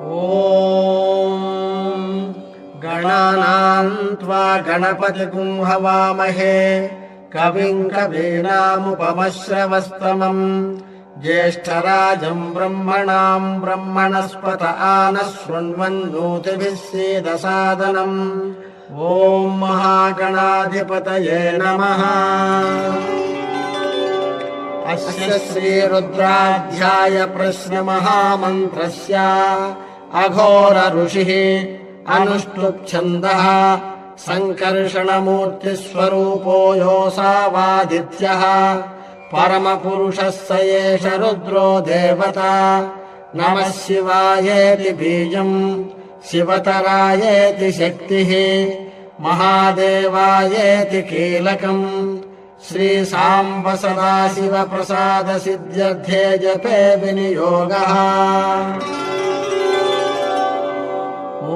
ॐ गणानां त्वा गणपतिगुं हवामहे कविं कवीनामुपमश्रवस्तमम् ज्येष्ठराजं ब्रह्मणां ब्रह्मणस्पत आनः शृण्वन्नोतिभिः सीदसादनम् ॐ महागणाधिपतये नमः। अस्य श्रीरुद्राध्याय प्रश्नमहामन्त्रस्य अघोर ऋषिः अनुष्टुप् सङ्कर्षणमूर्तिस्वरूपो योऽसावादित्यः परमपुरुषः स एष रुद्रो देवता। नमः शिवायेति बीजम् शिवतरायेति शक्तिः महादेवायेति कीलकम् श्रीसाम्ब सदाशिव प्रसाद सिद्ध्यर्थे जपे विनियोगः।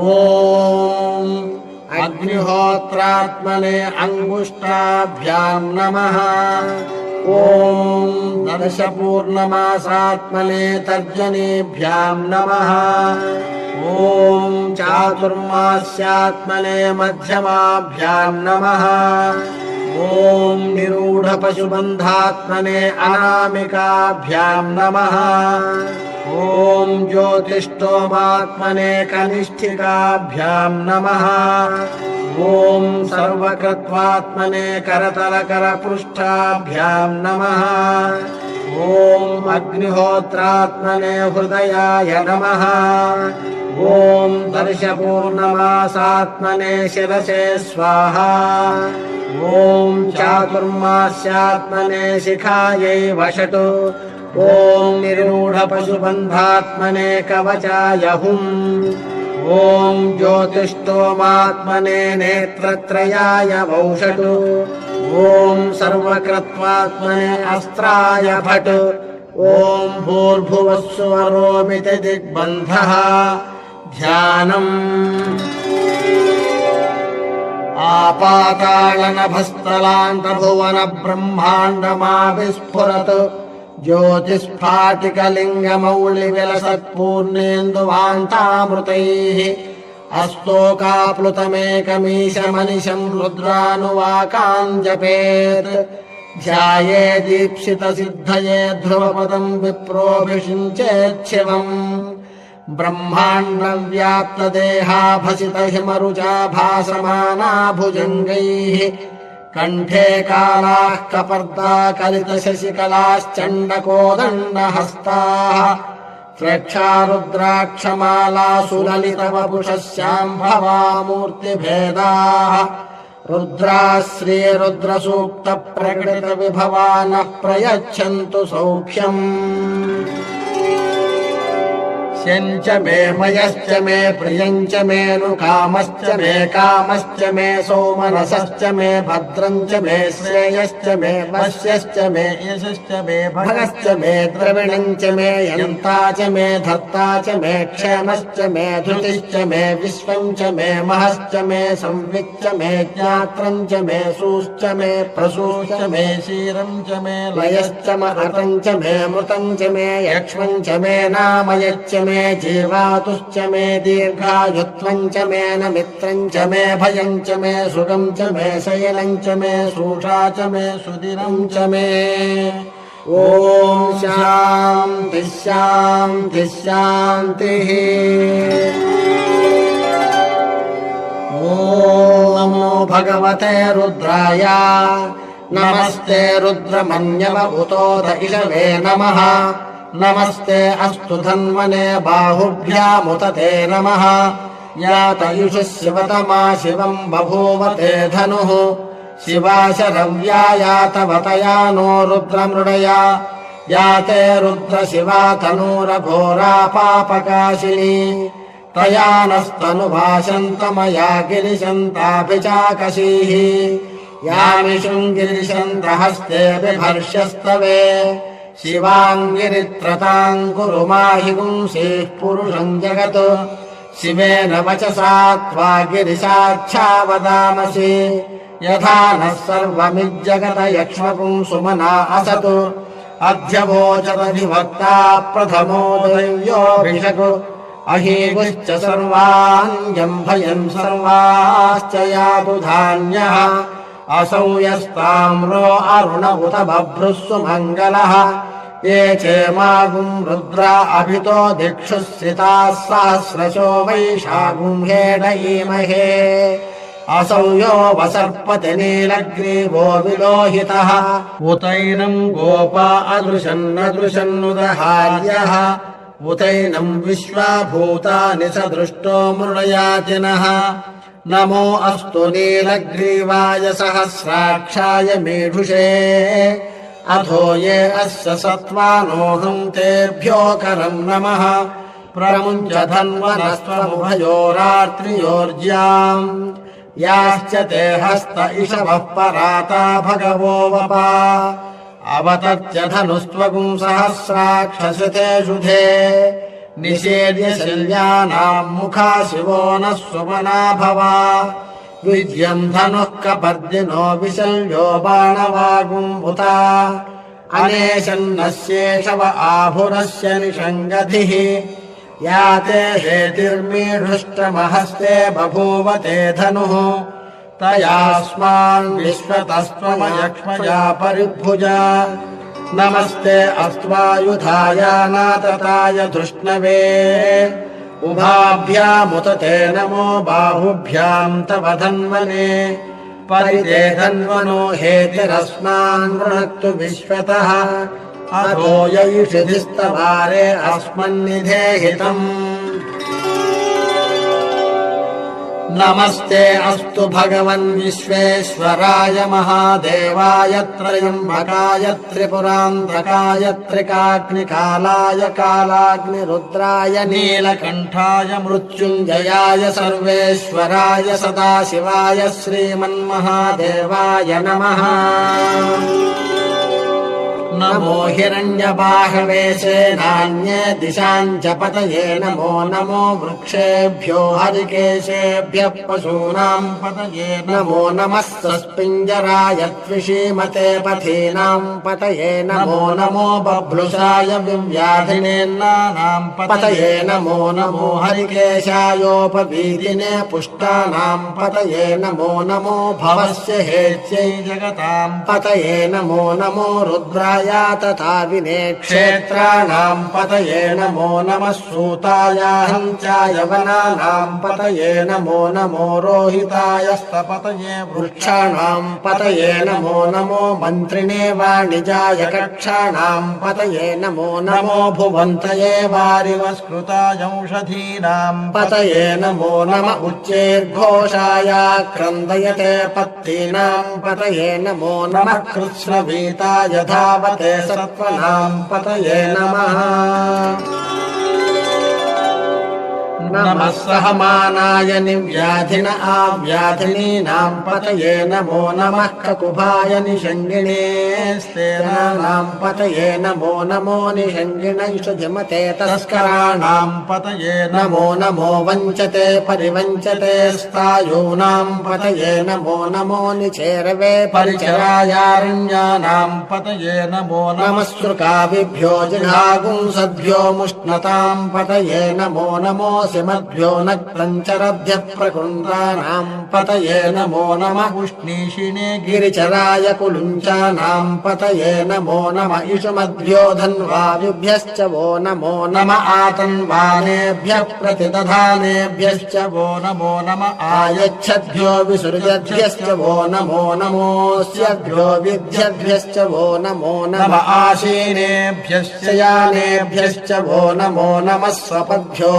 ॐ अग्निहोत्रात्मने अंगुष्ठाभ्यां नमः। ॐ दर्शपूर्णमासात्मने तर्जनीभ्यां नमः। ॐ चातुर्मास्यात्मने मध्यमाभ्यां नमः। ॐ निरूढपशुबन्धात्मने अनामिकाभ्यां नमः। ॐ ज्योतिष्ठोमात्मने कनिष्ठिकाभ्यां नमः। ॐ सर्वकृत्वात्मने करतलकरपृष्ठाभ्यां नमः। ॐ अग्निहोत्रात्मने हृदयाय नमः। ॐ दर्शपूर्णमासात्मने शिरसे स्वाहा। ॐ चातुर्मास्यात्मने शिखायै वषट्। ॐ निरूढपशुबन्धात्मने कवचाय हुम्। ॐ ज्योतिष्ठोमात्मने नेत्रत्रयाय वौषट्। ॐ सर्वकृत्वात्मने अस्त्राय भट्। ॐ भूर्भुवस्सुवरोमिति दिग्बन्धः। ध्यानम् आपातालनभस्थलान्तभुवन ब्रह्माण्डमाविस्फुरत् ज्योतिस्फाटिकलिङ्गमौलिविलसत्पूर्णेन्दुवान्तामृतैः अस्तोकाप्लुतमेकमीशमनिशम् रुद्रानुवाकान् जपेत्। ध्यायेदीप्सितसिद्धये ध्रुवपदम् विप्रोऽभिषिञ्चेच्छिवम्। ब्रह्माण्डव्याप्तदेहाभसितहिमरुचा भासमाना भुजङ्गैः कण्ठे कालाः कपर्दा कलितशशिकलाश्चण्डकोदण्डहस्ताः प्रेक्षारुद्राक्षमाला सुललितवपुषः शाम्भवा मूर्तिभेदाः। रुद्राः श्रीरुद्रसूक्तप्रकटितविभवा नः प्रयच्छन्तु सौख्यम्। शञ्च मे मयश्च मे प्रियञ्च मे नुकामश्च मे कामश्च मे सौमनसश्च मे भद्रञ्च मे श्रेयश्च मे वश्यश्च मे यशश्च मे भगश्च मे द्रविणञ्च मे यन्ता च मे धर्ता च मे क्षेमश्च मे धृतिश्च मे विश्वञ्च मे महश्च मे संविच्च मे ज्ञात्रञ्च मे सूश्च मे प्रसूश्च मे क्षीरञ्च मे लयश्च महतञ्च मे मृतञ्च मे यक्ष्मञ्च मे नामयच्च मे जीवातुश्च मे दीर्घायुत्वञ्च मे नमित्रञ्च मे भयञ्च मे सुखं च मे शयनञ्च मे सूषा च मे सुदिनं च मे। ॐ शान्तिः शान्तिः शान्तिः। ॐ नमो भगवते रुद्राय। नमस्ते रुद्रमन्यवभूतोऽध इषवे नमः। नमस्ते अस्तु धन्वने बाहुभ्यामुत ते नमः। यातयुषः शिवतमा शिवम् बभूव ते धनुः। शिवा शरव्या यातवतया नो रुद्रमृडया। याते रुद्रशिवा तनूरघोरा पापकाशिनी। तया नस्तनुभाषन्तमया गिरिशन्ताभिचाकशीः। यामिषुम् गिरिशन्तहस्ते बिभर्ष्यस्तवे। शिवाङ्गिरित्रताम् कुरु माहि पुंसीः पुरुषम् जगत्। शिवेन वचसा त्वा गिरिशाच्छा वदामसि। यथा नः सर्वमिज्जगत यक्ष्मपुंसुमना असतु। अध्यवोचदधिवक्ता प्रथमो दैव्योऽभिषक्। अहीगुश्च सर्वान् यम्भयन् सर्वाश्च यातु धान्यः असौ यस्ताम्रो अरुण उत बभ्रुः सुमङ्गलः ये चेमागुम् रुद्रा अभितो दिक्षुस्सिताः सहस्रशो वैशागुम् हेडयीमहे असौ यो वसर्पति नीलग्रीवो विलोहितः उतैनम् गोपा अदृशन्नदृशन्नुदहार्यः उतैनम् विश्वाभूतानि स दृष्टो मृडयातिनः नमो अस्तु नीलग्रीवाय सहस्राक्षाय मीढुषे अथो ये अस्य सत्त्वानोऽहम् तेभ्यो करम् नमः प्रमुञ्च धन्वनस्त्वमुभयोरात्रियोर्ज्याम् याश्च ते हस्त इषवः पराता भगवो वपा अवतत्य धनुस्त्वगुम् सहस्राक्षसिते शुधे निषेद्य शल्यानाम् मुखा शिवो नः सुमना भवा विद्यम् धनुः कपर्दिनो विशल्यो बाणवागुम्भुता अनेशन्नस्येषव आभुरस्य निषङ्गधिः याते हेतिर्मीढुष्टमहस्ते बभूव ते धनुः तयास्मान् विश्वतस्त्वमयक्ष्मया परिभुजा नमस्ते अस्त्वायुधायानातताय धृष्णवे उभाभ्यामुत ते नमो बाहुभ्याम् तव धन्वने परिते धन्वनो हेतिरस्मान् वृणक्तु विश्वतः अथो यैषिधिस्तवारे अस्मन्निधेहितम् नमस्ते अस्तु भगवन् विश्वेश्वराय महादेवाय त्रयम्बकाय त्रिपुरान्तकाय त्रिकाग्निकालाय कालाग्निरुद्राय नीलकण्ठाय मृत्युञ्जयाय सर्वेश्वराय सदाशिवाय श्रीमन्महादेवाय नमः नमो हिरण्यबाहवे सेनान्ये दिशाम् च पतये नमो नमो वृक्षेभ्यो हरिकेशेभ्यः पशूनाम् पतये नमो नमः सस्पिञ्जराय त्विषीमते पथीनाम् पतये नमो नमो बभ्लुषाय विव्याधिनेन्नानाम् पतये नमो नमो हरिकेशायोपवीतिने पुष्टानाम् पतये नमो नमो भवस्य हेत्यै जगताम् पतये नमो नमो रुद्राय तथा विनेक्षेत्राणाम् पतये नमो नमः सूताय हंसाय वनानाम् पतये नमो नमो रोहिताय स्तपतये वृक्षाणाम् पतये नमो नमो मन्त्रिणे वाणिजाय कक्षाणाम् पतये नमो नमो भुवन्तये वारिवस्कृताय औषधीनाम् पतये नमो नम उच्चैर्घोषाय क्रन्दयते पत्तीनाम् पतये नमो नमः कृत्स्नवीताय धावते सत्त्वनाम् पतये नमः नमः सहमानाय निव्याधिन आव्याधिनीनाम् पतये नमो नमः ककुभाय निषङ्गिणे स्तेनानाम् पतये नमो नमो निषङ्गिणैषधिमते तस्कराणाम् पतये नमो नमो वञ्चते परिवञ्चते स्थायूनाम् पतये नमो नमो निचेरवे परिचरायारण्यानाम् पतये नमो नमः श्रुकाभिभ्यो जिघागुंसद्भ्यो मुष्णताम् पतये नमो नमो मद्भ्यो नक्तञ्चरभ्यः प्रकुन्द्राणाम् पतये नमो नमः उष्णीषिणे गिरिचराय कुलुञ्चानाम् पतये नमो नम इषुमद्भ्यो धन्वायुभ्यश्च वो नमो नम आतन्वानेभ्यः प्रतिदधानेभ्यश्च वो नमो नम आयच्छद्भ्यो विसृजद्भ्यश्च वो नमो नमोऽस्यभ्यो विद्यद्भ्यश्च वो नमो नम आशीनेभ्यश्च यानेभ्यश्च वो नमो नमः स्वपद्भ्यो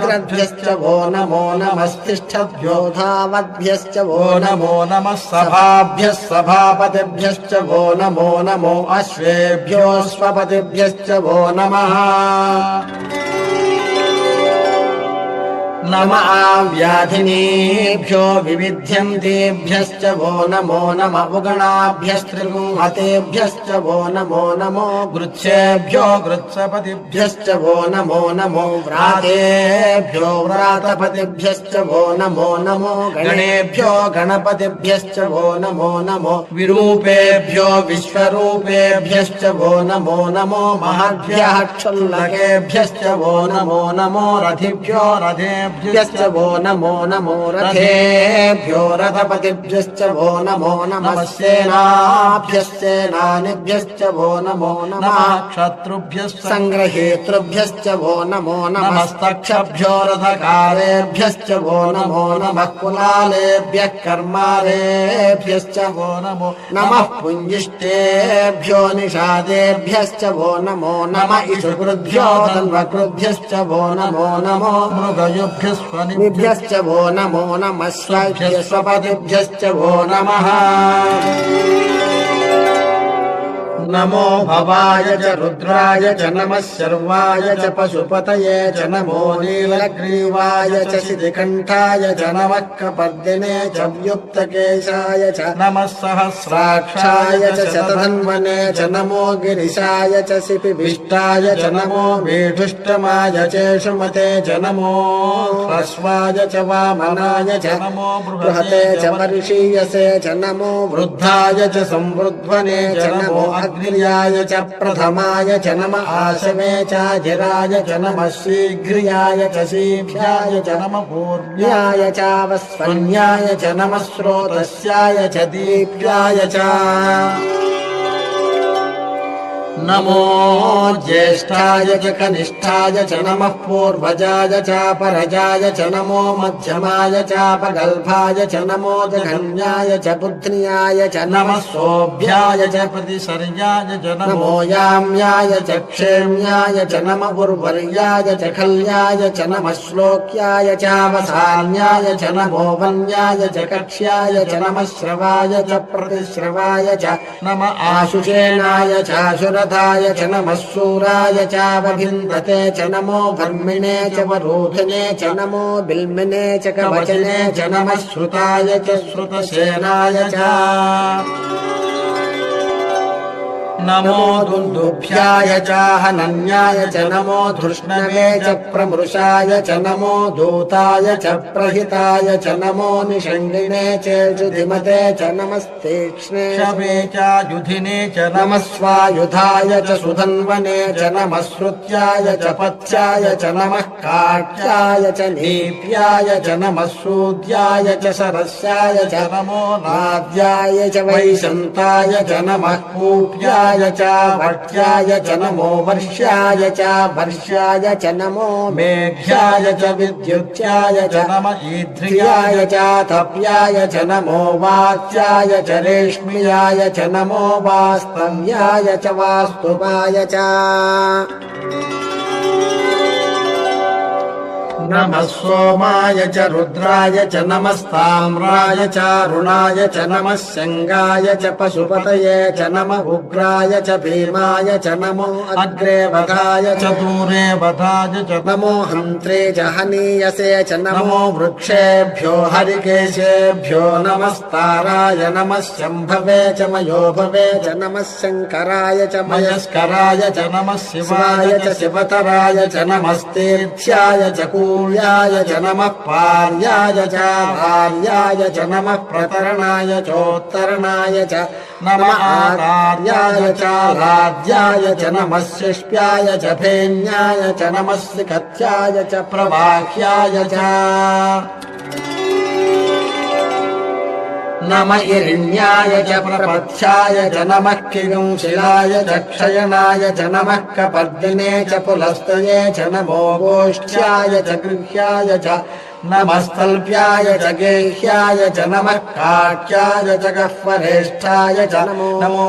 जाग्रद्भ्यश्च वो नमो नमस्तिष्ठद्भ्यो धावद्भ्यश्च वो नमो नमः सभाभ्यः सभापतिभ्यश्च वो नमो नमो अश्वेभ्यो स्वपतिभ्यश्च वो नमः नम आव्याधिनीभ्यो विविध्यन्तेभ्यश्च वो नमो नम उगणाभ्यस्त्रिगुंहतेभ्यश्च वो नमो नमो गृच्छेभ्यो गृत्सपतिभ्यश्च वो नमो नमो व्रातेभ्यो व्रातपतिभ्यश्च वो नमो नमो गणेभ्यो गणपतिभ्यश्च वो नमो नमो विरूपेभ्यो विश्वरूपेभ्यश्च वो नमो नमो महद्भ्यः क्षुल्लकेभ्यश्च वो नमो नमो रथिभ्यो रथेभ्यश्च वो नमो नमो रथेभ्यो रथपतिभ्यश्च वो नमो नमः सेनाभ्यश्चेनानिभ्यश्च वो नमो नमः शत्रुभ्यश्च संग्रहेतृभ्यश्च वो नमो नमस्तक्षभ्यो रथकारेभ्यश्च वो नमो नमः कुलालेभ्यः कर्मारेभ्यश्च वो नमो नमः पुञ्जिष्टेभ्यो निषादेभ्यश्च वो नमो नमः इषुकृभ्यो धन्वकृभ्यश्च वो नमो नमो मृगयुभ्यश्च वो नमो नमः स्वपतिभ्यश्च वो नमः नमो भवाय च रुद्राय च नमः शर्वाय च पशुपतये च नमो नीलग्रीवाय च शितिकण्ठाय च नमः कपर्दिने च व्युक्तकेशाय च नमः सहस्राक्षाय च शतधन्वने च नमो गिरिशाय च शिपिभिष्टाय च नमो वेढुष्टमाय चेषुमते च नमो ह्रस्वाय च वामनाय च नमो बृहते च वर्षीयसे च नमो वृद्धाय च संवृध्वने च नमो अग्र्याय च प्रथमाय च नमः आशवे चाजिराय च नमः शीघ्र्याय च शीघ्राय च नमः पूर्व्याय चावस्वन्याय च नमः स्रोतस्याय च दीप्याय च नमो ज्येष्ठाय च कनिष्ठाय च नमः पूर्वजाय चापरजाय च नमो मध्यमाय चापगल्भाय च नमो जघन्याय च बुध्न्याय च नमः सोऽभ्याय च प्रतिसर्याय च नमो याम्याय च क्षेम्याय च नमः उर्वर्याय च खल्याय च नमः श्लोक्याय चावसान्याय च नमो वन्याय च कक्ष्याय च नमः श्रवाय च प्रतिश्रवाय च नमः आशुषेणाय चाशुर च नमः शूराय चावभिन्दते च नमो भर्मिणे च वरोधिने च नमो बिल्मिने च कवचने च नमः श्रुताय च श्रुतसेनाय च नमो दुन्दुभ्याय च हनन्याय च नमो धृष्णवे च प्रमृषाय च नमो दूताय च प्रहिताय च नमो निषण्डिने च युधिमते च नमस्तीक्ष्णे शवे च युधिने च नमः स्वायुधाय च सुधन्वने च नमः श्रुत्याय च पथ्याय च नमः काट्याय च नीप्याय च नमः सूद्याय च सरस्याय च नमो नाद्याय च वैशन्ताय च नमः कूप्याय च भट्याय च नमो वर्ष्याय च वर्ष्याय च नमो मेघ्याय च विद्युत्याय च नमः ईध्र्याय च तप्याय च नमो वात्याय च रेश्म्याय च नमो वास्तव्याय च वास्तुवाय च नमः सोमाय च रुद्राय च नमस्ताम्राय च अरुणाय च नमः शङ्गाय च पशुपतये च नमः उग्राय च भीमाय च नमो अग्रे वधाय च दूरे वधाय च नमो हन्त्रे च हनीयसे च नमो वृक्षेभ्यो हरिकेशेभ्यो नमस्ताराय नमः शम्भवे च मयोभवे च नमः शङ्कराय च मयस्कराय च नमः शिवाय च शिवतराय च नमस्तीर्थ्याय च कूल्याय च नमः पार्याय च भार्याय च नमः प्रतरणाय चोत्तरणाय च नमः आरार्याय च लाद्याय च नमः शिष्प्याय च फेन्याय च नमः सिकत्याय च प्रवाह्याय च नमः इरिण्याय च प्रपथ्याय च नमः किगुंशिलाय च क्षयणाय च नमः कपर्दिने च पुलस्तये च नमो गोष्ठ्याय च गृह्याय च नमस्तल्प्याय च गेह्याय च नमः काट्याय च गह्वरेष्ठाय च नमो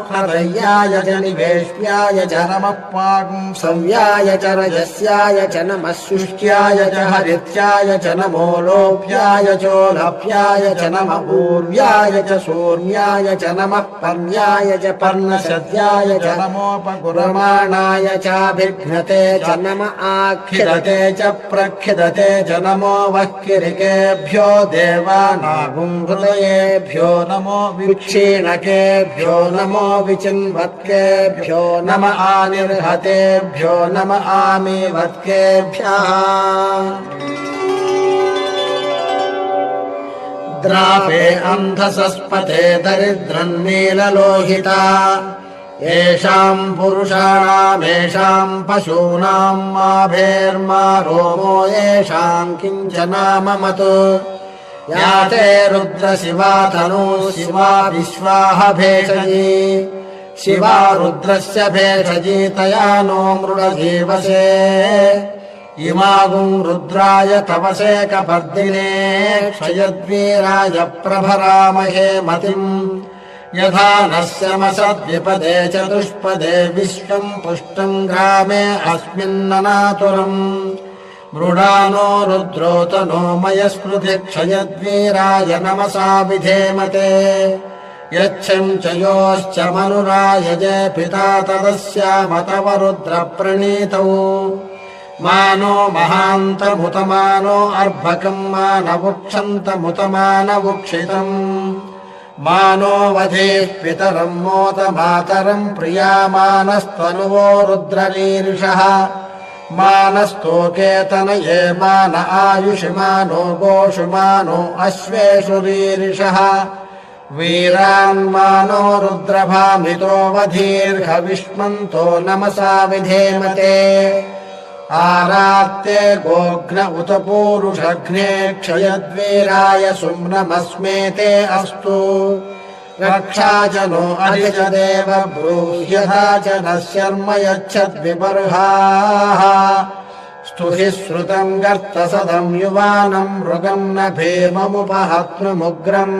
ह्रदय्याय च निवेश्याय च नमः पागुंसव्याय च रजस्याय च नमः शुष्क्याय च हरित्याय च नमो लोभ्याय चोलभ्याय च नमः ऊर्व्याय च सूर्याय च नमः पर्याय च पर्णशद्याय च नमोपगुरमाणाय चाभिघ्नते च नम आखिदते च प्रखिदते च नमो वह्किरिकेभ्यो देवानागुंहृदयेभ्यो नमो विक्षीणकेभ्यो नमो विचिन्वत्केभ्यो नम आनिर्हतेभ्यो नम आमीवत्केभ्यः द्रापे अन्धसस्पथे दरिद्रन्नीललोहिता येषाम् पुरुषाणामेषाम् पशूनाम् माभेर्मा रोमो येषाम् किञ्चनाममतु या ते रुद्रशिवा तनूः शिवा विश्वाह भेषजी शिवा रुद्रस्य भेषजी तया नो मृडजीवसे इमागुम् रुद्राय तवसेकपर्दिने क्षयद्वीराय प्रभरामहे मतिम् यथा नस्यमसद्विपदे चतुष्पदे विश्वम् पुष्टम् ग्रामे अस्मिन्ननातुरम् मृडानो रुद्रोतनो मयस्मृति क्षयद्वीराय नमसा विधेमते यच्छम् च योश्च मनुरायजे पिता तदस्यामतव रुद्रप्रणीतौ मानो महान्तमुतमानो अर्भकम् मानवुक्षन्तमुतमानवुक्षितम् मानो वधेः पितरम् मोतमातरम् प्रियामानस्त्वनुवो रुद्ररीरिषः मानस्तोकेतनये मान आयुषि मानो गोषु मानो अश्वेषु रीरिषः वीरान्मानो रुद्रभामितो वधीर्हविष्मन्तो नमसा विधेमते आरात्ते गोघ्न उत पूरुषघ्ने क्षयद्वीराय सुम्नमस्मेते अस्तु रक्षा च नो अधिज देव ब्रूह्यथा च नः शर्म यच्छद्विबर्हाः स्तुहि श्रुतम् गर्तसदम् युवानम् मृगम् न भीममुपहत्नुमुग्रम्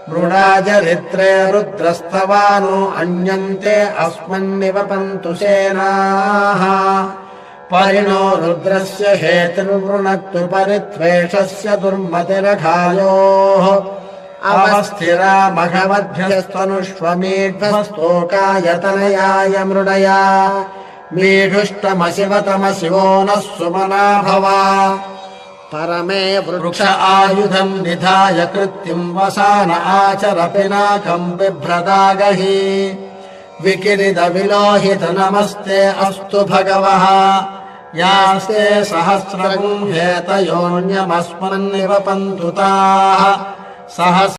मृडाजरित्रे रुद्रस्तवानो अन्यन्ते अस्मन्निवपन्तु सेनाः परिणो रुद्रस्य हेतुर्वृणक्तु परित्वेषस्य दुर्मतिरघायोः अवस्थिरा मघवद्भ्यस्तनुष्वमीढ्वस्तोकायतनयाय मृडया मीढुष्टमशिवतमशिवो नः सुमना भवा परमे वृक्ष आयुधम् निधाय कृत्तिम् वसान आचर पिनाकम् बिभ्रदागहि विकिरित विलोहित नमस्ते अस्तु भगवः यास्ते सहस्रगुम् हेतयोऽन्यमस्मन्निवपन्तु ताः सहस्र